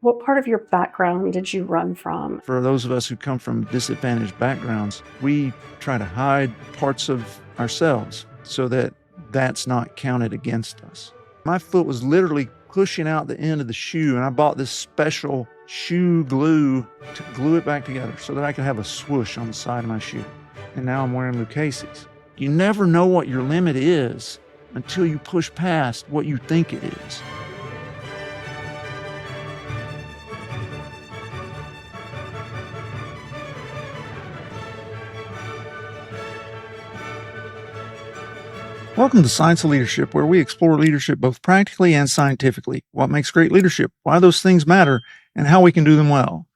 What part of your background did you run from? For those of us who come from disadvantaged backgrounds, we try to hide parts of ourselves so that that's not counted against us. My foot was literally pushing out the end of the shoe, and I bought this special shoe glue to glue it back together so that I could have a swoosh on the side of my shoe. And now I'm wearing Lucchese's. You never know what your limit is until you push past what you think it is. Welcome to Science of Leadership, where we explore leadership both practically and scientifically, what makes great leadership, why those things matter, and how we can do them well.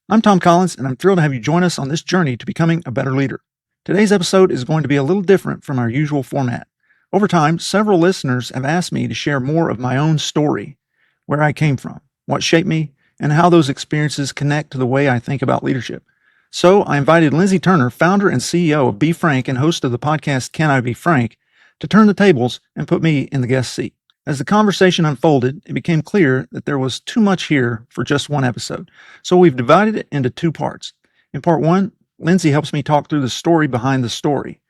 I'm Tom Collins, and I'm thrilled to have you join us on this journey to becoming a better leader. Today's episode is going to be a little different from our usual format. Over time, several listeners have asked me to share more of my own story, where I came from, what shaped me, and how those experiences connect to the way I think about leadership. So I invited Lindsey Turner, founder and CEO of Be Frank and host of the podcast Can I Be Frank, to turn the tables and put me in the guest seat. As the conversation unfolded, it became clear that there was too much here for just one episode. So we've divided it into two parts. In part one, Lindsey helps me talk through the story behind the story.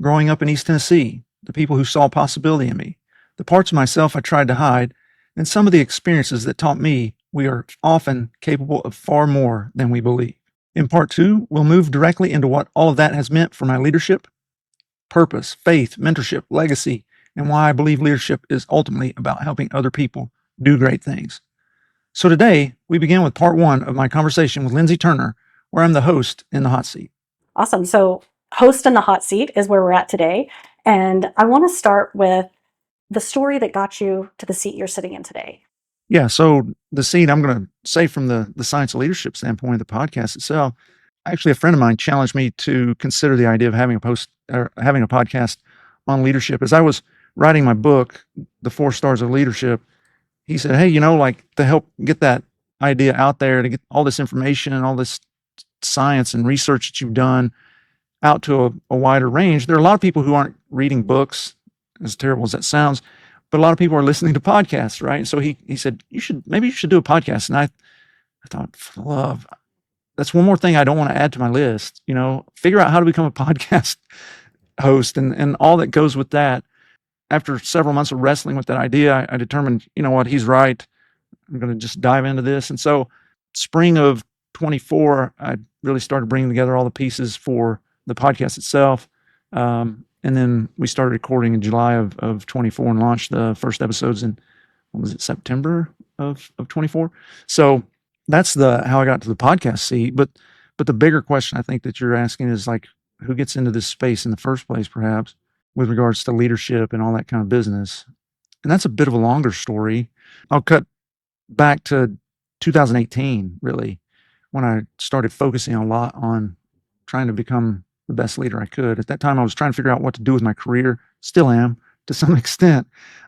Growing up in East Tennessee, the people who saw possibility in me, the parts of myself I tried to hide, and some of the experiences that taught me we are often capable of far more than we believe. In part two, we'll move directly into what all of that has meant for my leadership, purpose, faith, mentorship, legacy, and why I believe leadership is ultimately about helping other people do great things. So today, we begin with part one of my conversation with Lindsey Turner, where I'm the host in the hot seat. Awesome. So host in the hot seat is where we're at today. And I want to start with the story that got you to the seat you're sitting in today. Yeah, so the seat, I'm going to say from the science of leadership standpoint of the podcast itself, actually a friend of mine challenged me to consider the idea of having a podcast on leadership. As I was writing my book, The 4 Stars of Leadership, he said, hey, to help get that idea out there, to get all this information and all this science and research that you've done out to a wider range, there are a lot of people who aren't reading books, as terrible as that sounds, but a lot of people are listening to podcasts, right? So he said, maybe you should do a podcast. And I thought, for love, that's one more thing I don't want to add to my list, figure out how to become a podcast host and all that goes with that. After several months of wrestling with that idea, I determined, he's right. I'm going to just dive into this. And so spring of 24, I really started bringing together all the pieces for the podcast itself. And then we started recording in July of 24 and launched the first episodes in, September of 24. So that's how I got to the podcast seat. But the bigger question I think that you're asking is who gets into this space in the first place, perhaps, with regards to leadership and all that kind of business. And that's a bit of a longer story. I'll cut back to 2018, really, when I started focusing a lot on trying to become the best leader I could. At that time, I was trying to figure out what to do with my career. Still am, to some extent.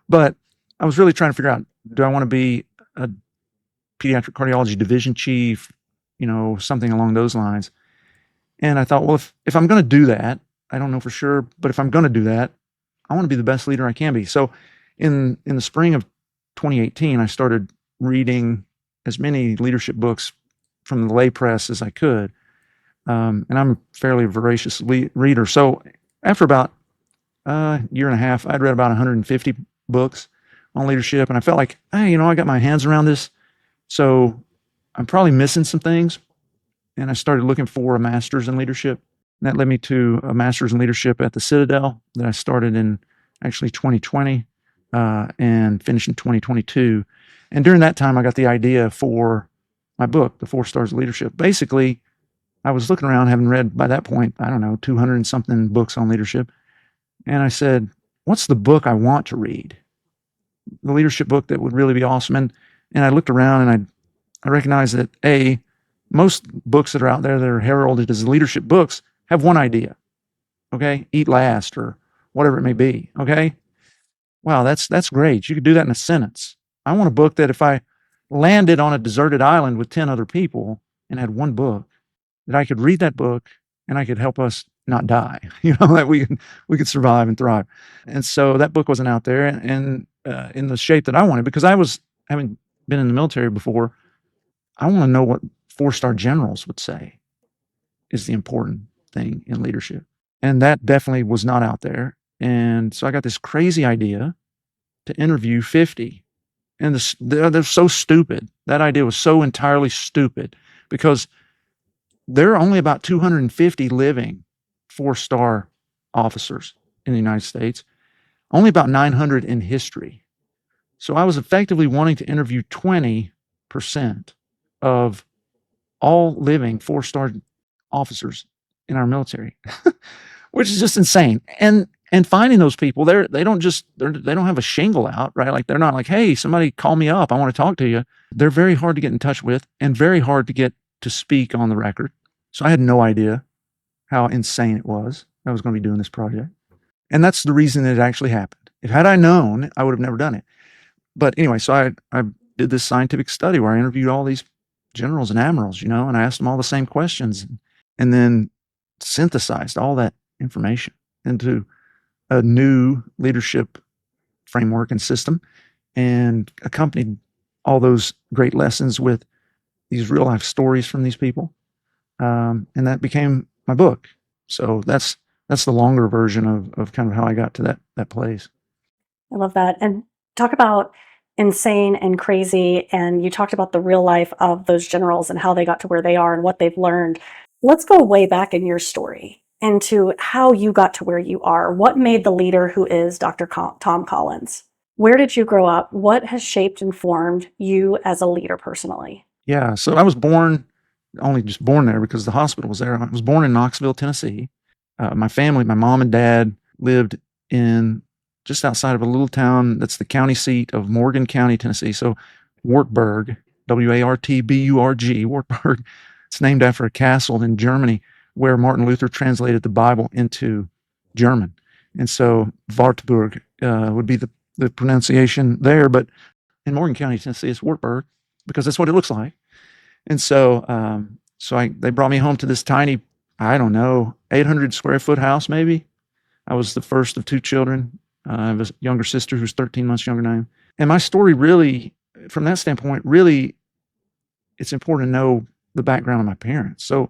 But I was really trying to figure out, do I want to be a pediatric cardiology division chief, something along those lines. And I thought, well, if I'm going to do that, I don't know for sure, but if I'm going to do that, I want to be the best leader I can be. So in the spring of 2018, I started reading as many leadership books from the lay press as I could. And I'm a fairly voracious reader. So after about a year and a half, I'd read about 150 books on leadership. And I felt like, hey, I got my hands around this. So I'm probably missing some things. And I started looking for a master's in leadership. And that led me to a master's in leadership at the Citadel that I started in actually 2020 and finished in 2022. And during that time, I got the idea for my book, The 4 Stars of Leadership. Basically, I was looking around, having read by that point, 200 and something books on leadership. And I said, what's the book I want to read? The leadership book that would really be awesome. And I looked around and I recognized that most books that are out there that are heralded as leadership books have one idea. Okay. Eat last or whatever it may be. Okay. Wow. That's great. You could do that in a sentence. I want a book that if I landed on a deserted island with 10 other people and had one book, that I could read that book and I could help us not die, that we could survive and thrive. And so that book wasn't out there and in the shape that I wanted, because I was, having been in the military before, I want to know what 4-star generals would say is the important thing in leadership. And that definitely was not out there. And so I got this crazy idea to interview 50. And they're so stupid. That idea was so entirely stupid because there are only about 250 living 4-star officers in the United States, only about 900 in history. So I was effectively wanting to interview 20% of all living 4-star officers in our military, which is just insane. And finding those people, they don't have a shingle out, right? Like they're not like, hey, somebody call me up, I want to talk to you. They're very hard to get in touch with and very hard to get to speak on the record. So I had no idea how insane it was I was going to be doing this project. And that's the reason that it actually happened. If had I known, I would have never done it. But anyway, so I did this scientific study where I interviewed all these generals and admirals, and I asked them all the same questions and then synthesized all that information into a new leadership framework and system and accompanied all those great lessons with these real life stories from these people. And that became my book. So that's the longer version of kind of how I got to that place. I love that. And talk about insane and crazy. And you talked about the real life of those generals and how they got to where they are and what they've learned. Let's go way back in your story into how you got to where you are. What made the leader who is Dr. Tom Collins? Where did you grow up? What has shaped and formed you as a leader personally? Yeah, so I was only just born there because the hospital was there. I was born in Knoxville, Tennessee. My family, my mom and dad lived in just outside of a little town that's the county seat of Morgan County, Tennessee. So Wartburg, Wartburg, Wartburg. It's named after a castle in Germany where Martin Luther translated the Bible into German. And so Wartburg would be the pronunciation there. But in Morgan County, Tennessee, it's Wartburg because that's what it looks like. And so they brought me home to this tiny, I don't know, 800 square foot house maybe. I was the first of two children. I have a younger sister who's 13 months younger than I am. And my story really, from that standpoint, really, it's important to know the background of my parents. So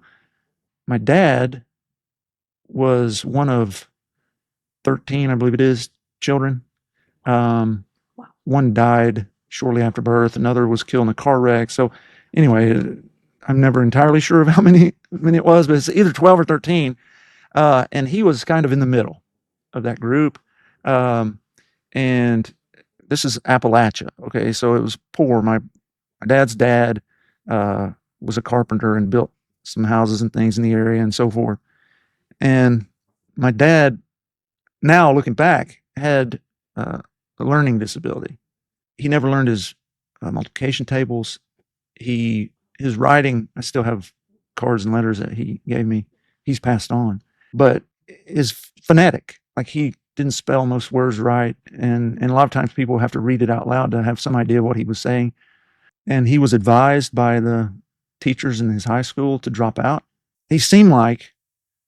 my dad was one of 13, I believe it is, children. One died shortly after birth. Another was killed in a car wreck. So anyway, I'm never entirely sure of how many it was, but it's either 12 or 13. And he was kind of in the middle of that group. And this is Appalachia. Okay. So it was poor. My dad's dad, was a carpenter and built some houses and things in the area and so forth. And my dad, now looking back, had a learning disability. He never learned his multiplication tables. His writing, I still have cards and letters that he gave me. He's passed on, but is phonetic. Like he didn't spell most words right. And a lot of times people have to read it out loud to have some idea what he was saying. And he was advised by the teachers in his high school to drop out. He seemed like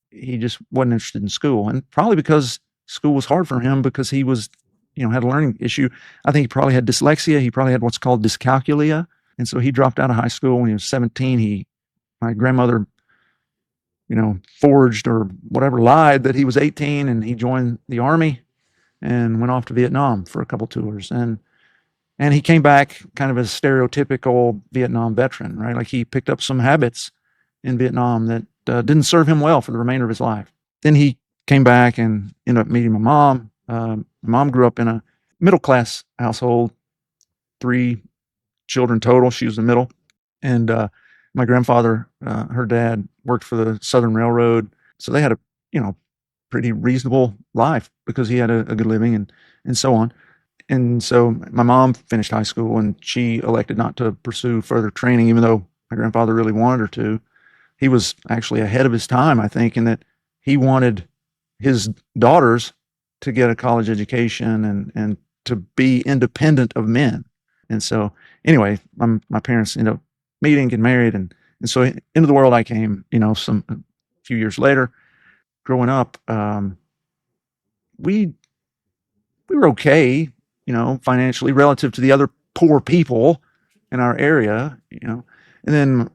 he just wasn't interested in school, and probably because school was hard for him because he was, had a learning issue. I think he probably had dyslexia. He probably had what's called dyscalculia. And so he dropped out of high school when he was 17. My grandmother, forged or whatever, lied that he was 18, and he joined the army and went off to Vietnam for a couple tours. And he came back kind of as a stereotypical Vietnam veteran, right? Like he picked up some habits in Vietnam that didn't serve him well for the remainder of his life. Then he came back and ended up meeting my mom. My mom grew up in a middle-class household, 3 children total. She was the middle. And my grandfather, her dad, worked for the Southern Railroad. So they had a, pretty reasonable life because he had a good living and so on. And so my mom finished high school and she elected not to pursue further training, even though my grandfather really wanted her to. He was actually ahead of his time, I think, in that he wanted his daughters to get a college education and to be independent of men. And so anyway, my parents ended up meeting, getting married. And so into the world I came, a few years later. Growing up, we were okay, financially relative to the other poor people in our area, And then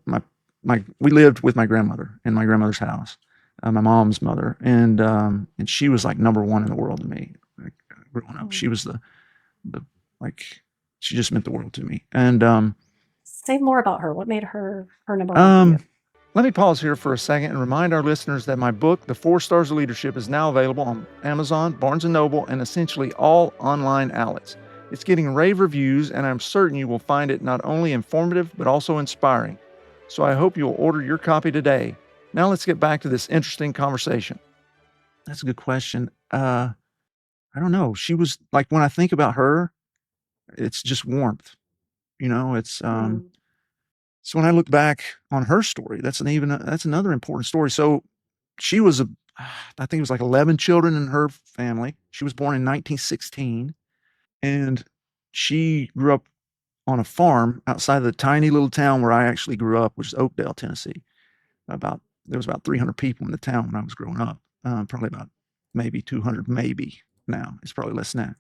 we lived with my grandmother in my grandmother's house, my mom's mother, and she was like number one in the world to me. Like, growing up, she was the like she just meant the world to me. And Say more about her. What made her number one for you? let me pause here for a second and remind our listeners that my book, The 4 Stars of Leadership, is now available on Amazon, Barnes & Noble, and essentially all online outlets. It's getting rave reviews, and I'm certain you will find it not only informative, but also inspiring. So I hope you'll order your copy today. Now let's get back to this interesting conversation. That's a good question. I don't know. She was like, when I think about her, it's just warmth. It's so when I look back on her story, that's another important story. So she was I think it was like 11 children in her family. She was born in 1916, and she grew up on a farm outside of the tiny little town where I actually grew up, which is Oakdale, Tennessee. There was about 300 people in the town when I was growing up. Probably about maybe 200, maybe now. It's probably less than that.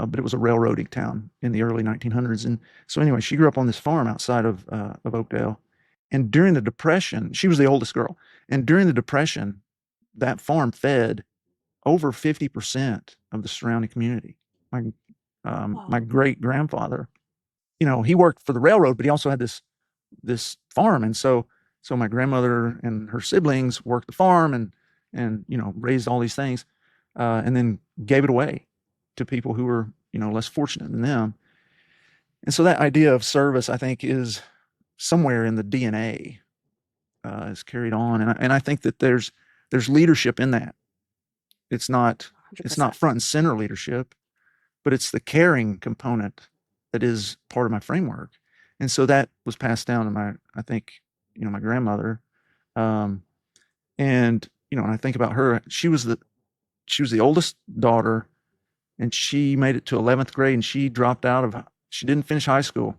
But it was a railroading town in the early 1900s. And so anyway, she grew up on this farm outside of Oakdale. And during the Depression, she was the oldest girl. And during the Depression, that farm fed over 50% of the surrounding community. My great grandfather, he worked for the railroad, but he also had this farm. And so my grandmother and her siblings worked the farm and raised all these things, and then gave it away to people who were, less fortunate than them. And so that idea of service, I think, is somewhere in the DNA, is carried on. And I think that there's leadership in that. It's not 100%. front and center leadership, but it's the caring component that is part of my framework. And so that was passed down to my grandmother. And, when I think about her, she was the oldest daughter, and she made it to 11th grade, and she dropped out she didn't finish high school.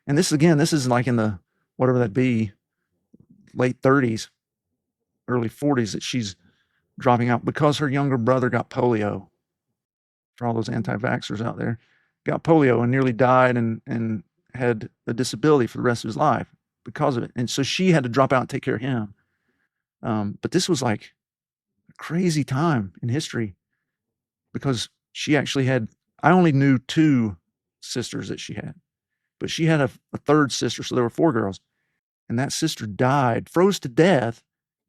And this is like in the, whatever that be, late 30s, early 40s, that she's dropping out because her younger brother got polio. For all those anti-vaxxers out there, got polio and nearly died and had a disability for the rest of his life because of it. And so she had to drop out and take care of him. But this was like a crazy time in history because she actually I only knew 2 sisters that she had, but she had a third sister. So there were 4 girls, and that sister froze to death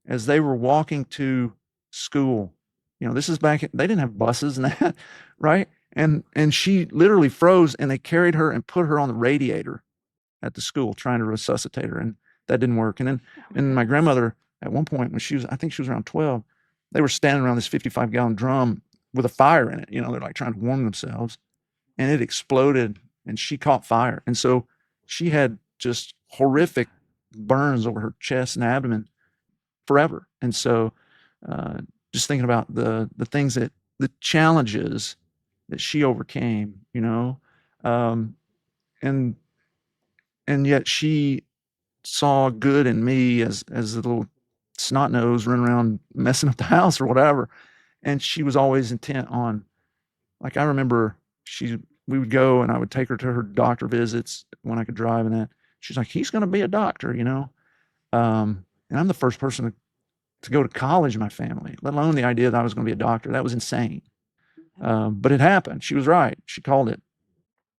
as they were walking to school. This is back, they didn't have buses and that, right? And she literally froze, and they carried her and put her on the radiator at the school trying to resuscitate her, and that didn't work. And then my grandmother, at one point when I think she was around 12, they were standing around this 55-gallon drum with a fire in it. They're like trying to warm themselves, and it exploded, and she caught fire. And so she had just horrific burns over her chest and abdomen forever. And so, just thinking about the things the challenges that she overcame, and yet she saw good in me as a little snot nose running around messing up the house or whatever. And she was always intent on, like, I remember we would go and I would take her to her doctor visits when I could drive, and that she's like, he's going to be a doctor, and I'm the first person to go to college in my family, let alone the idea that I was going to be a doctor. That was insane. But it happened. She was right. She called it.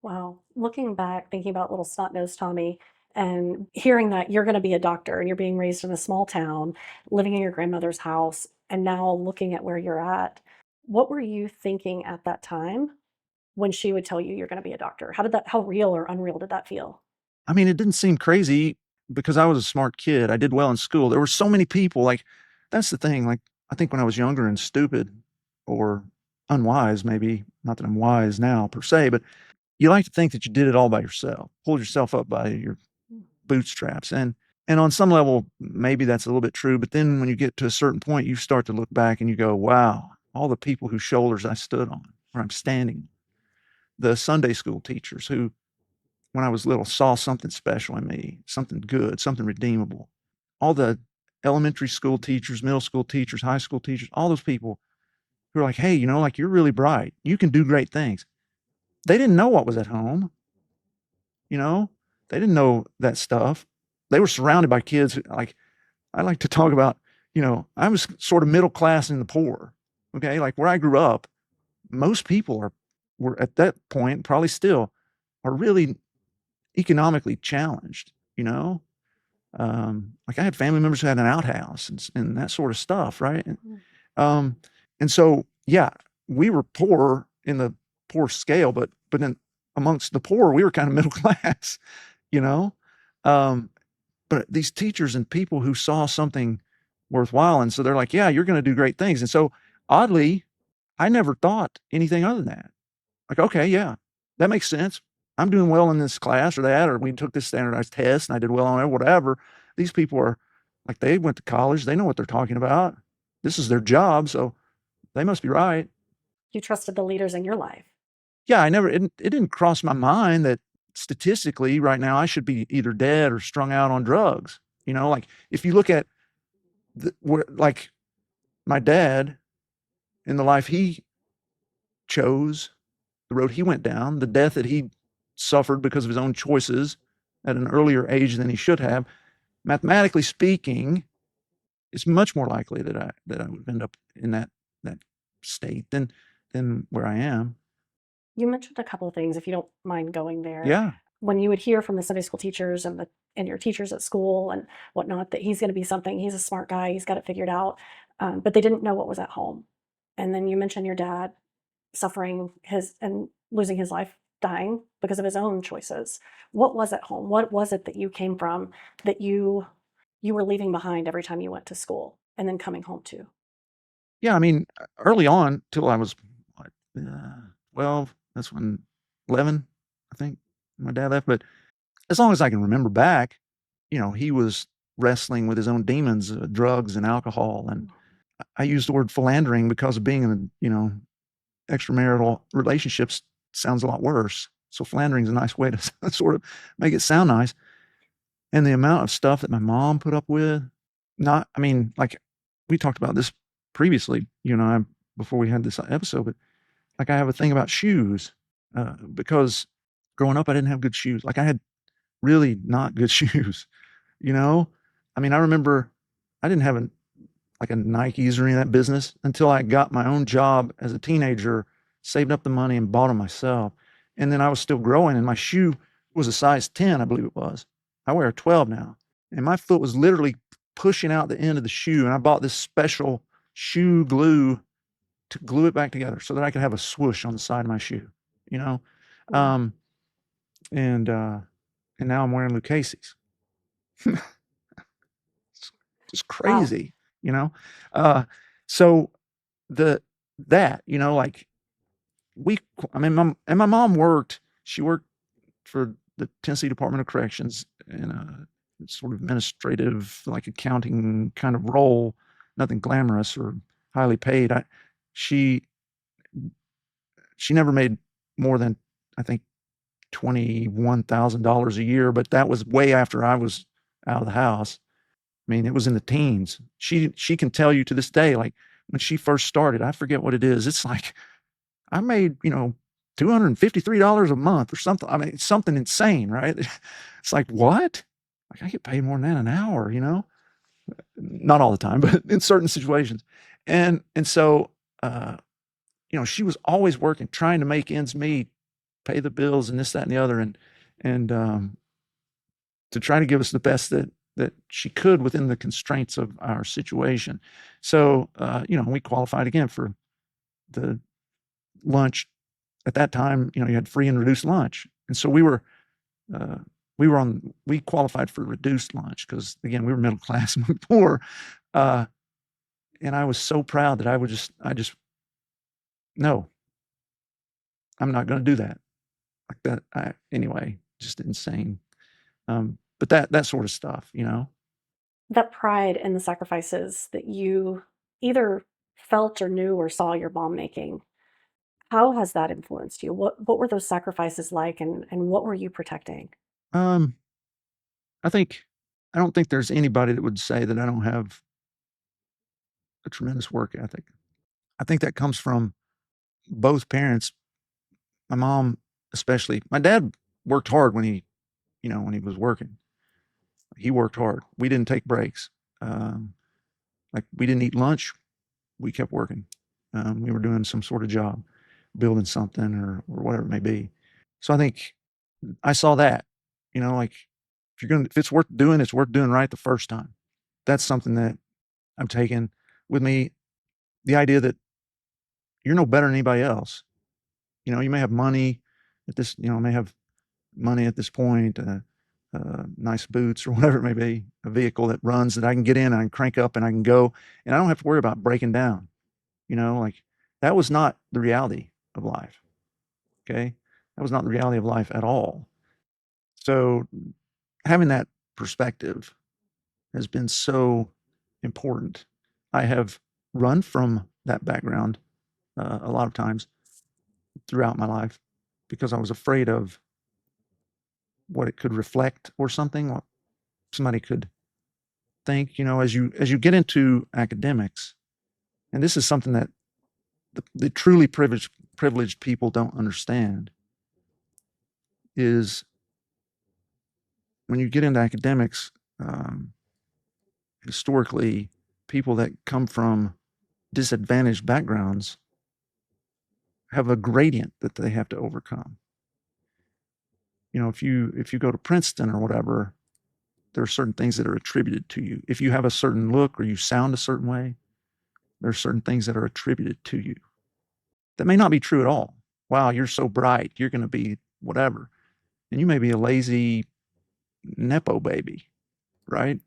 Wow. Looking back, thinking about little snot-nosed Tommy and hearing that you're going to be a doctor and you're being raised in a small town, living in your grandmother's house, and now looking at where you're at, what were you thinking at that time when she would tell you you're going to be a doctor? How real or unreal did that feel? I mean, it didn't seem crazy because I was a smart kid. I did well in school. There were so many people. Like, that's the thing. Like, I think when I was younger and stupid or unwise, maybe not that I'm wise now per se, but you like to think that you did it all by yourself, pulled yourself up by your bootstraps. And on some level, maybe that's a little bit true. But then when you get to a certain point, you start to look back and you go, wow, all the people whose shoulders I stood on, or I'm standing, the Sunday school teachers who, when I was little, saw something special in me, something good, something redeemable. All the elementary school teachers, middle school teachers, high school teachers, all those people who are like, hey, like, you're really bright. You can do great things. They didn't know what was at home. They didn't know that stuff. they were surrounded by kids who, like, I like to talk about, I was sort of middle class and the poor. Okay. Like where I grew up, most people were at that point, probably still, are really economically challenged, you know? Like I had family members who had an outhouse and that sort of stuff, right? Um, and so, yeah, we were poor in the poor scale, but then amongst the poor, we were kind of middle class, you know? Um, but these teachers and people who saw something worthwhile, and so they're like, yeah, you're going to do great things. And so oddly, I never thought anything other than that. Like, okay, yeah, that makes sense. I'm doing well in this class or that, or we took this standardized test and I did well on it, whatever. These people are like, they went to college. They know what they're talking about. This is their job. So they must be right. You trusted the leaders in your life. Yeah, it didn't cross my mind that statistically right now I should be either dead or strung out on drugs. Like if you look at like my dad in the life he chose, the road he went down, the death that he suffered because of his own choices at an earlier age than he should have, mathematically speaking, it's much more likely that I would end up in that state than where I am. You mentioned a couple of things, if you don't mind going there. Yeah. When you would hear from the Sunday school teachers and your teachers at school and whatnot that he's going to be something, he's a smart guy, he's got it figured out, but they didn't know what was at home. And then you mentioned your dad suffering his and losing his life, dying because of his own choices. What was at home? What was it that you came from that you were leaving behind every time you went to school and then coming home to? Yeah, I mean, early on till I was what, 12, that's when 11, I think my dad left, but as long as I can remember back, he was wrestling with his own demons, drugs and alcohol. And I use the word philandering because of being in, extramarital relationships sounds a lot worse. So philandering is a nice way to sort of make it sound nice. And the amount of stuff that my mom put up with, I mean, like we talked about this previously, before we had this episode, but like I have a thing about shoes, because growing up, I didn't have good shoes. Like I had really not good shoes, you know? I mean, I remember I didn't have like a Nikes or any of that business until I got my own job as a teenager, saved up the money and bought them myself. And then I was still growing and my shoe was a size 10, I believe it was. I wear a 12 now. And my foot was literally pushing out the end of the shoe. And I bought this special shoe glue to glue it back together so that I could have a swoosh on the side of my shoe, you know? Wow. And now I'm wearing Lucchese's. It's Wow. crazy, you know? So like my mom she worked for the Tennessee Department of Corrections in a sort of administrative, like accounting kind of role, nothing glamorous or highly paid. She never made more than, I think, $21,000 a year, but that was way after I was out of the house. I mean, it was in the teens. She can tell you to this day, like when she first started, I forget what it is. It's like I made, $253 a month or something. I mean, it's something insane, right? It's like, what? Like I get paid more than that an hour, not all the time, but in certain situations. And so, she was always working, trying to make ends meet, pay the bills and this, that, and the other. And to try to give us the best that she could within the constraints of our situation. So, we qualified again for the lunch. At that time, you had free and reduced lunch. And so we qualified for reduced lunch because again, we were middle class and we were poor. And I was so proud that no, I'm not going to do that. Like that. Anyway, just insane. But that sort of stuff, That pride in the sacrifices that you either felt or knew or saw your mom making, how has that influenced you? What were those sacrifices like and what were you protecting? Um, I don't think there's anybody that would say that I don't have a tremendous work ethic. I think that comes from both parents. My mom, especially. My dad worked hard when he was working. He worked hard. We didn't take breaks. Like we didn't eat lunch. We kept working. We were doing some sort of job, building something or whatever it may be. So I think I saw that, like if it's worth doing, it's worth doing right the first time. That's something that I'm taking with me. The idea that you're no better than anybody else. You may have money at this, may have money at this point, nice boots or whatever it may be, a vehicle that runs that I can get in and I can crank up and I can go and I don't have to worry about breaking down. Like that was not the reality of life. Okay. That was not the reality of life at all. So having that perspective has been so important. I have run from that background a lot of times throughout my life because I was afraid of what it could reflect or something, what somebody could think. As you get into academics, and this is something that the truly privileged people don't understand, is when you get into academics, historically, people that come from disadvantaged backgrounds have a gradient that they have to overcome. If you go to Princeton or whatever, there are certain things that are attributed to you. If you have a certain look or you sound a certain way, there are certain things that are attributed to you. That may not be true at all. Wow, you're so bright, you're going to be whatever. And you may be a lazy Nepo baby, right?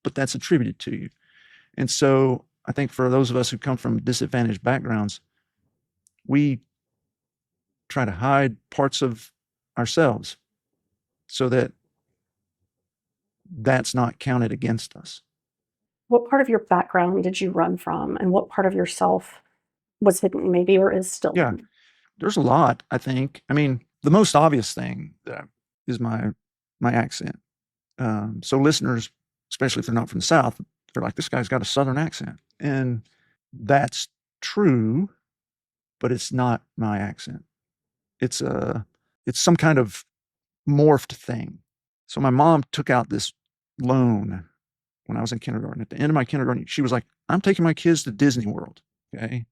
But that's attributed to you. And so I think for those of us who come from disadvantaged backgrounds, we try to hide parts of ourselves so that that's not counted against us. What part of your background did you run from, and what part of yourself was hidden, maybe, or is still Yeah, hidden? there's a lot, I think. I mean, the most obvious thing is my accent. So listeners, especially if they're not from the South, they're like, this guy's got a Southern accent. And that's true, but it's not my accent. It's some kind of morphed thing. So my mom took out this loan when I was in kindergarten. At the end of my kindergarten, she was like, I'm taking my kids to Disney World. Okay.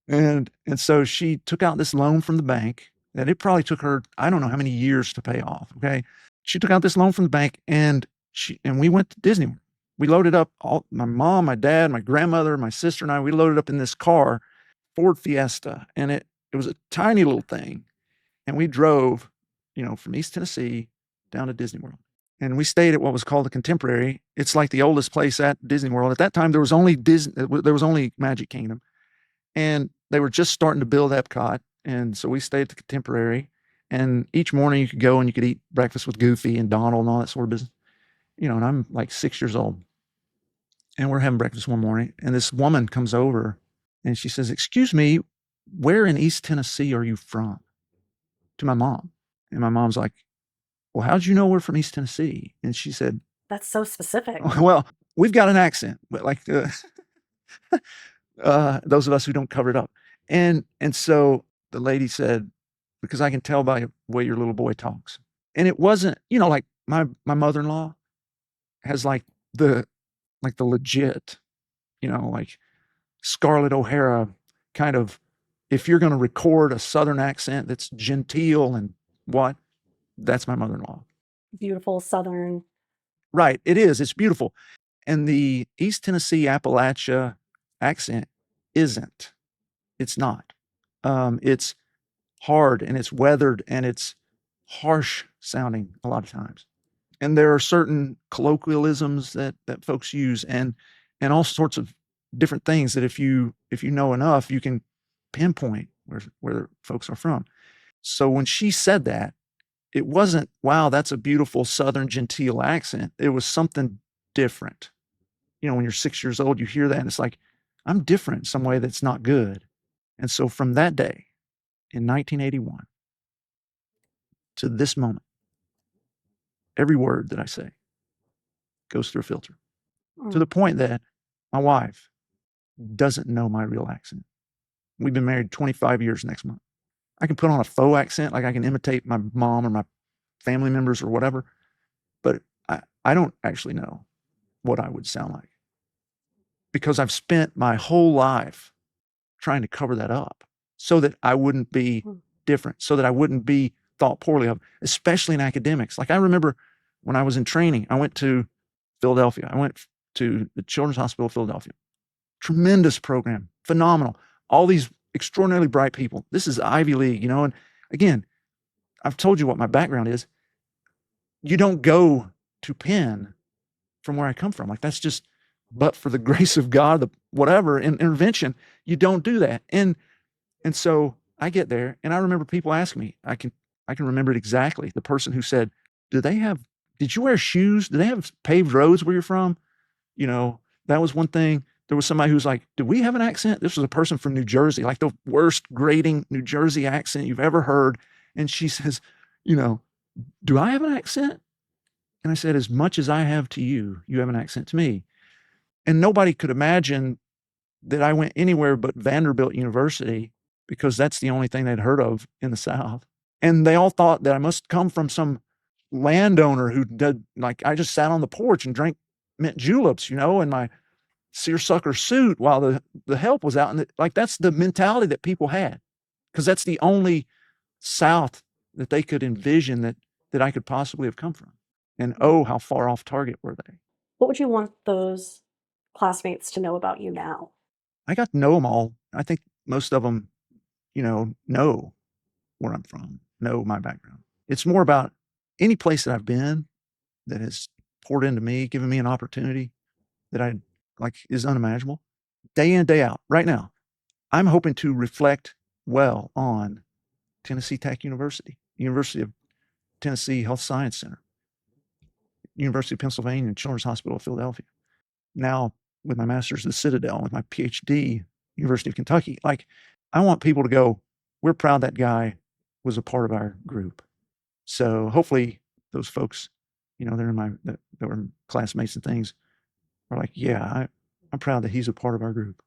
And so she took out this loan from the bank that it probably took her, I don't know how many years to pay off. Okay. She took out this loan from the bank and we went to Disney World. We loaded up my mom, my dad, my grandmother, my sister, and I, we loaded up in this car, Ford Fiesta. And it was a tiny little thing. And we drove, from East Tennessee down to Disney World. And we stayed at what was called the Contemporary. It's like the oldest place at Disney World. At that time, there was only Magic Kingdom. And they were just starting to build Epcot. And so we stayed at the Contemporary. And each morning you could go and you could eat breakfast with Goofy and Donald and all that sort of business. And I'm like 6 years old. And we're having breakfast one morning. And this woman comes over and she says, excuse me, where in East Tennessee are you from? To my mom. And my mom's like, well, how'd you know we're from East Tennessee? And she said, That's so specific. well, we've got an accent, but like those of us who don't cover it up. And so the lady said, because I can tell by the way your little boy talks. And it wasn't, like my mother-in-law has like the legit, like Scarlett O'Hara kind of, if you're going to record a Southern accent that's genteel and that's my mother-in-law. Beautiful Southern. Right. It is. It's beautiful. And the East Tennessee Appalachia accent isn't. It's not. It's hard and it's weathered and it's harsh sounding a lot of times. And there are certain colloquialisms that folks use and all sorts of different things that if you know enough, you can pinpoint where folks are from. So when she said that, it wasn't, wow, that's a beautiful Southern genteel accent. It was something different. When you're 6 years old, you hear that and it's like, I'm different in some way that's not good. And so from that day in 1981 to this moment, every word that I say goes through a filter to the point that my wife doesn't know my real accent. We've been married 25 years next month. I can put on a faux accent, like I can imitate my mom or my family members or whatever, but I don't actually know what I would sound like because I've spent my whole life trying to cover that up so that I wouldn't be different, so that I wouldn't be thought poorly of, especially in academics. Like I remember when I was in training, I went to Philadelphia. I went to the Children's Hospital of Philadelphia. Tremendous program, phenomenal. All these extraordinarily bright people. This is Ivy League, you know. And again, I've told you what my background is. You don't go to Penn from where I come from. Like that's just, but for the grace of God, the whatever intervention, you don't do that. And so I get there, and I remember people asking me. I can remember it exactly. The person who said, Did you wear shoes? Do they have paved roads where you're from? You know, that was one thing. There was somebody who was like, "Do we have an accent?" This was a person from New Jersey, like the worst grating New Jersey accent you've ever heard. And she says, "You know, do I have an accent?" And I said, "As much as I have to you, you have an accent to me." And nobody could imagine that I went anywhere but Vanderbilt University because that's the only thing they'd heard of in the South. And they all thought that I must come from some landowner who did, like, I just sat on the porch and drank mint juleps, you know, in my seersucker suit while the help was out. And like, that's the mentality that people had because that's the only South that they could envision that I could possibly have come from. And oh, how far off target were they? What would you want those classmates to know about you now? I got to know them all. I think most of them, you know where I'm from, know my background. It's more about any place that I've been that has poured into me, given me an opportunity that I like is unimaginable. Day in, day out, right now, I'm hoping to reflect well on Tennessee Tech University, University of Tennessee Health Science Center, University of Pennsylvania, and Children's Hospital of Philadelphia. Now, with my master's at the Citadel, with my PhD, University of Kentucky, like I want people to go, we're proud that guy was a part of our group. So hopefully those folks, you know, that were classmates and things are like, yeah, I'm proud that he's a part of our group.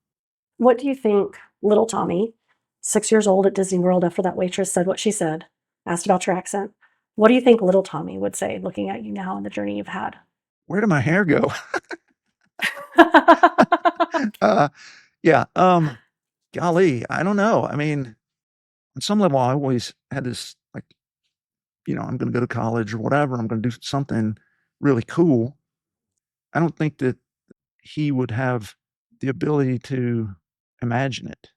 What do you think little Tommy, 6 years old at Disney World after that waitress said what she said, asked about your accent, what do you think little Tommy would say looking at you now and the journey you've had? Where did my hair go? Yeah. Golly, I don't know. I mean, on some level, I always had this like, you know, I'm going to go to college or whatever. I'm going to do something really cool. I don't think that he would have the ability to imagine it.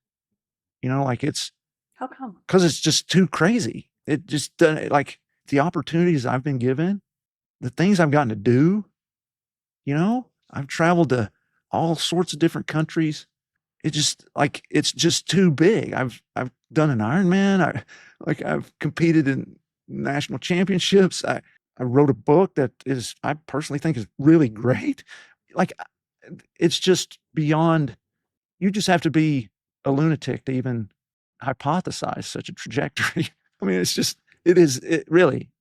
You know, like How come? because it's just too crazy. It just like the opportunities I've been given, the things I've gotten to do. You know, I've traveled to all sorts of different countries. It's just too big. I've done an Ironman. I've competed in national championships. I wrote a book that I personally think is really great. Like it's just beyond. You just have to be a lunatic to even hypothesize such a trajectory. I mean,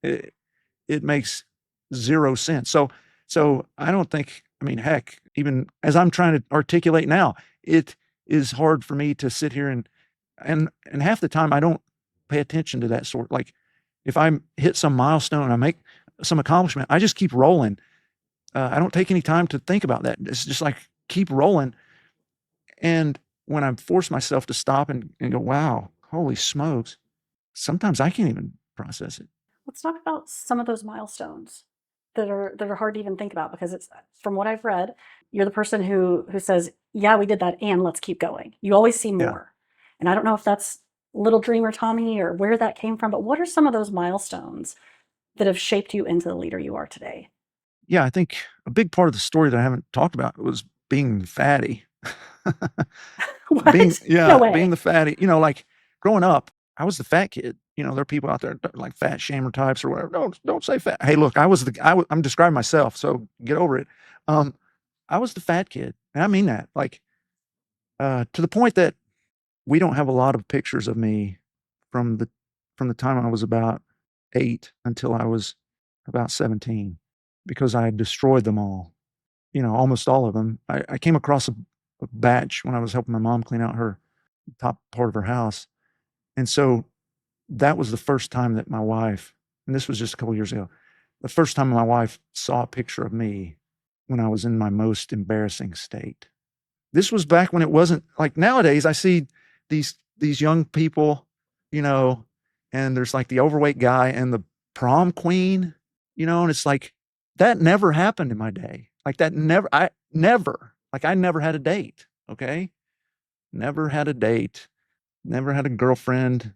it makes zero sense. So I don't think, I mean, heck, even as I'm trying to articulate now, it is hard for me to sit here and half the time I don't pay attention to that sort. Like if I hit some milestone, I make some accomplishment, I just keep rolling. I don't take any time to think about that. It's just like keep rolling. And when I force myself to stop and go, wow, holy smokes, sometimes I can't even process it. Let's talk about some of those milestones that are hard to even think about because it's from what I've read, you're the person who says, "Yeah, we did that, and let's keep going." You always see Yeah. more, and I don't know if that's little dreamer Tommy or where that came from, but what are some of those milestones that have shaped you into the leader you are today? Yeah, I think a big part of the story that I haven't talked about was being fatty. What? No Being way. the fatty, you know, like growing up, I was the fat kid. You know, there are people out there like fat shamer types or whatever. No, don't say fat. Hey, look, I'm describing myself, so get over it. Um, I was the fat kid, and I mean that, like, to the point that we don't have a lot of pictures of me from the time I was about 8 until I was about 17 because I had destroyed them all. You know, almost all of them. I came across a batch when I was helping my mom clean out her top part of her house. And so that was the first time that my wife, and this was just a couple years ago, the first time my wife saw a picture of me when I was in my most embarrassing state. This was back when it wasn't like nowadays. I see these young people, and there's like the overweight guy and the prom queen, and it's like that never happened in my day. Like that I never had a date. Okay. Never had a date, never had a girlfriend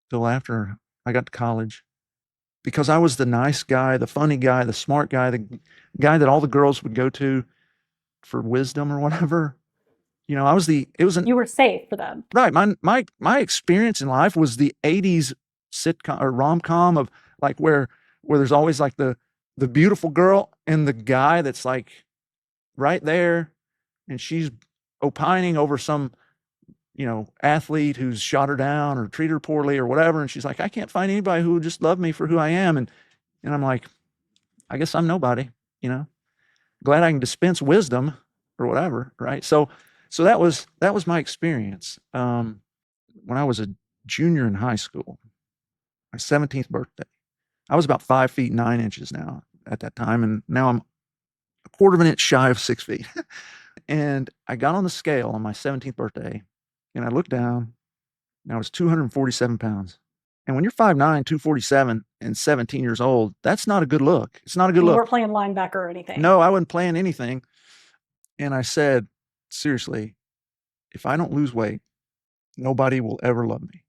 till after I got to college, because I was the nice guy, the funny guy, the smart guy, the guy that all the girls would go to for wisdom or whatever. You were safe for them. Right. My experience in life was the 80s sitcom or rom-com of like where there's always like the beautiful girl and the guy that's like right there, and she's opining over some, athlete who's shot her down or treated her poorly or whatever. And she's like, I can't find anybody who would just love me for who I am. And I'm like, I guess I'm nobody, glad I can dispense wisdom or whatever. Right. So that was my experience. When I was a junior in high school, my 17th birthday, I was about 5 feet 9 inches now at that time. And now I'm a quarter of an inch shy of 6 feet. And I got on the scale on my 17th birthday, and I looked down, and I was 247 pounds. And when you're 5'9", 247 and 17 years old, that's not a good look. It's not a good look. You weren't playing linebacker or anything. No, I wasn't playing anything. And I said, seriously, if I don't lose weight, nobody will ever love me.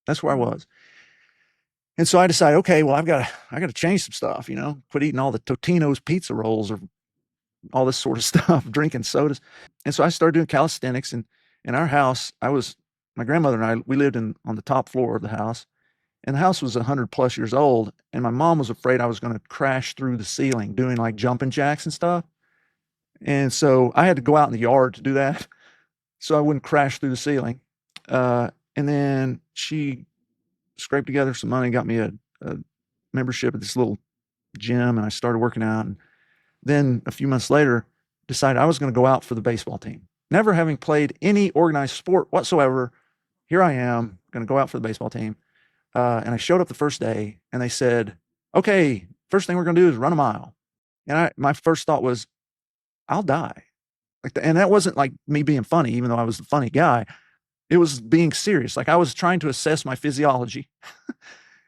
That's where I was. And so I decided, okay, well, I got to change some stuff, quit eating all the Totino's pizza rolls or all this sort of stuff, drinking sodas. And so I started doing calisthenics. And in our house, my grandmother and I, we lived on the top floor of the house, and the house was 100+ years old. And my mom was afraid I was going to crash through the ceiling doing like jumping jacks and stuff. And so I had to go out in the yard to do that so I wouldn't crash through the ceiling. And then she scraped together some money, got me a membership at this little gym, and I started working out. And then a few months later, decided I was going to go out for the baseball team. Never having played any organized sport whatsoever, here I am, going to go out for the baseball team. And I showed up the first day, and they said, okay, first thing we're going to do is run a mile. And my first thought was, I'll die. And that wasn't like me being funny, even though I was the funny guy. It was being serious. Like I was trying to assess my physiology.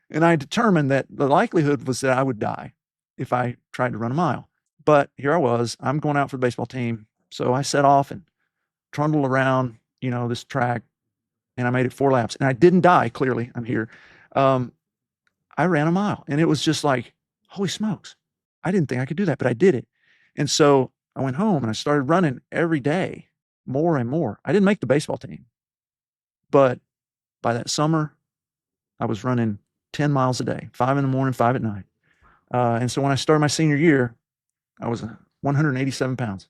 And I determined that the likelihood was that I would die if I tried to run a mile. But here I was, I'm going out for the baseball team. So I set off and trundled around, this track, and I made it 4 laps. And I didn't die, clearly. I'm here. I ran a mile, and it was just like, holy smokes. I didn't think I could do that, but I did it. And so I went home and I started running every day, more and more. I didn't make the baseball team, but by that summer, I was running 10 miles a day, 5 in the morning, 5 at night. And so when I started my senior year, I was 187 pounds.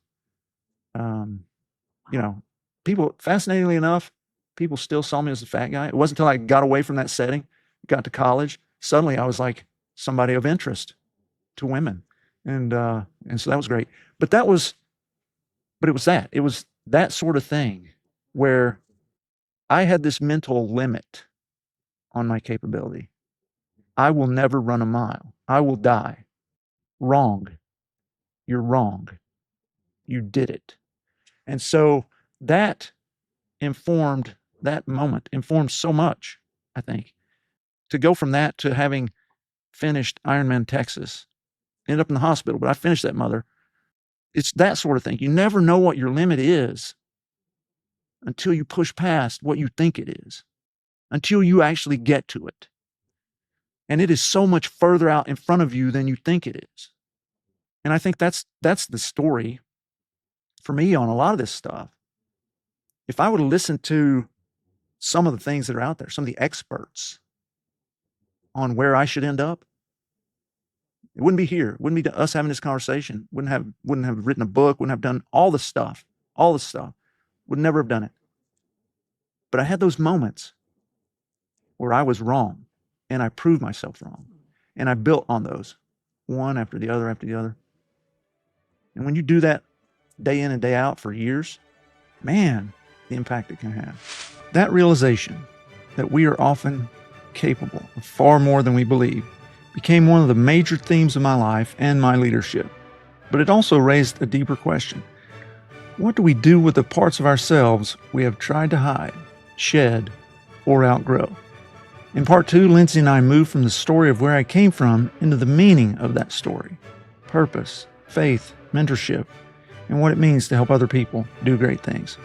People, fascinatingly enough, people still saw me as a fat guy. It wasn't until I got away from that setting, got to college, suddenly I was like somebody of interest to women. And so that was great. But it was that sort of thing where I had this mental limit on my capability. I will never run a mile. I will die. Wrong. You're wrong. You did it. And so that moment informed so much, I think. To go from that to having finished Ironman Texas, ended up in the hospital, but I finished that mother. It's that sort of thing. You never know what your limit is until you push past what you think it is, until you actually get to it. And it is so much further out in front of you than you think it is. And I think that's the story for me on a lot of this stuff. If I would have listened to some of the things that are out there, some of the experts on where I should end up, it wouldn't be here. It wouldn't be us having this conversation. Wouldn't have written a book, wouldn't have done all the stuff. Would never have done it. But I had those moments where I was wrong, and I proved myself wrong. And I built on those, one after the other after the other. And when you do that day in and day out for years, man, the impact it can have. That realization that we are often capable of far more than we believe became one of the major themes of my life and my leadership. But it also raised a deeper question. What do we do with the parts of ourselves we have tried to hide, shed, or outgrow? In part 2, Lindsey and I moved from the story of where I came from into the meaning of that story, purpose, faith, mentorship, and what it means to help other people do great things.